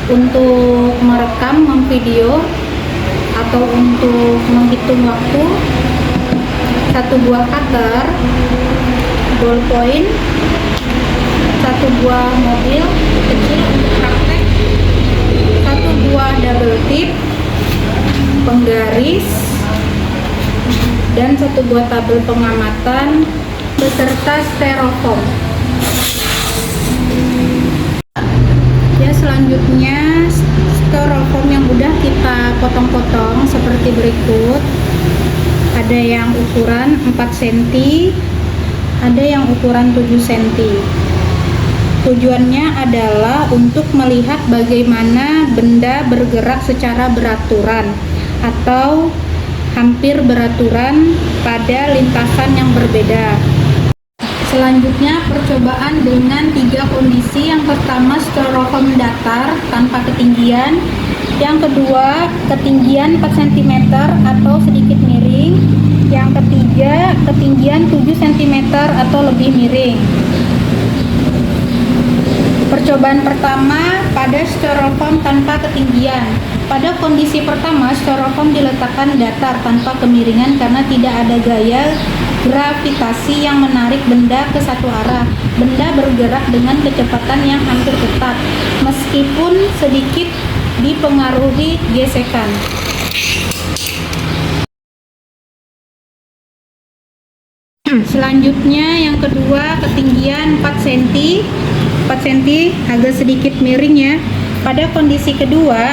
Untuk merekam, memvideo, atau untuk menghitung waktu, satu buah cutter, ballpoint, satu buah mobil kecil untuk praktek, satu buah double tip, penggaris, dan satu buah tabel pengamatan beserta styrofoam. Ya, selanjutnya styrofoam yang udah kita potong-potong seperti berikut. Ada yang ukuran 4 cm, ada yang ukuran 7 cm. Tujuannya adalah untuk melihat bagaimana benda bergerak secara beraturan atau hampir beraturan pada lintasan yang berbeda. Selanjutnya percobaan dengan 3 kondisi. Yang pertama, styrofoam datar tanpa ketinggian. Yang kedua, ketinggian 4 cm atau sedikit miring. Yang ketiga, ketinggian 7 cm atau lebih miring. Percobaan pertama pada styrofoam tanpa ketinggian. Pada kondisi pertama, styrofoam diletakkan datar tanpa kemiringan karena tidak ada gaya gravitasi yang menarik benda ke satu arah. Benda bergerak dengan kecepatan yang hampir tetap, meskipun sedikit dipengaruhi gesekan. Selanjutnya yang kedua, ketinggian 4 cm. 4 cm agak sedikit miring ya. Pada kondisi kedua,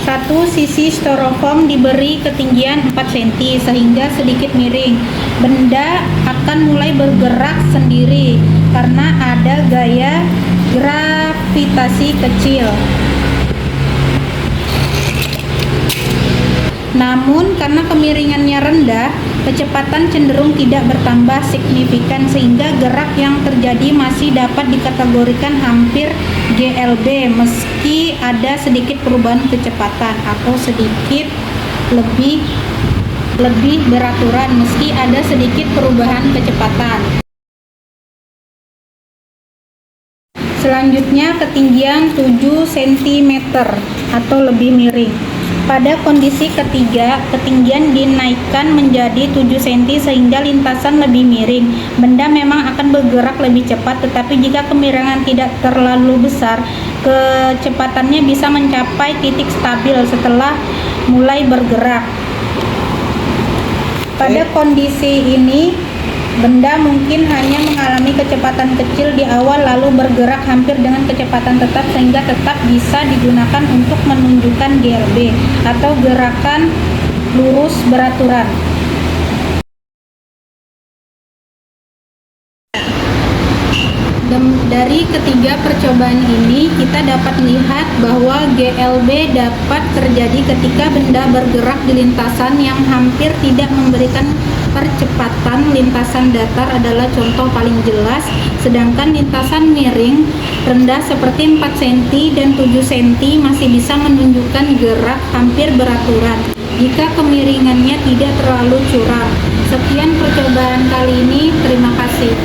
satu sisi styrofoam diberi ketinggian 4 cm sehingga sedikit miring. Benda akan mulai bergerak sendiri karena ada gaya gravitasi kecil. Namun karena kemiringannya rendah, kecepatan cenderung tidak bertambah signifikan sehingga gerak yang terjadi masih dapat dikategorikan hampir GLB meski ada sedikit perubahan kecepatan, atau sedikit lebih beraturan meski ada sedikit perubahan kecepatan. Selanjutnya ketinggian 7 cm atau lebih miring. Pada kondisi ketiga, ketinggian dinaikkan menjadi 7 cm sehingga lintasan lebih miring. Benda memang akan bergerak lebih cepat, tetapi jika kemiringan tidak terlalu besar, kecepatannya bisa mencapai titik stabil setelah mulai bergerak. Pada kondisi ini, benda mungkin hanya mengalami kecepatan kecil di awal lalu bergerak hampir dengan kecepatan tetap sehingga tetap bisa digunakan untuk menunjukkan GLB atau gerakan lurus beraturan. Dari ketiga percobaan ini kita dapat melihat bahwa GLB dapat terjadi ketika benda bergerak di lintasan yang hampir tidak memberikan percepatan. Lintasan datar adalah contoh paling jelas, sedangkan lintasan miring rendah seperti 4 cm dan 7 cm masih bisa menunjukkan gerak hampir beraturan jika kemiringannya tidak terlalu curam. Sekian percobaan kali ini, terima kasih.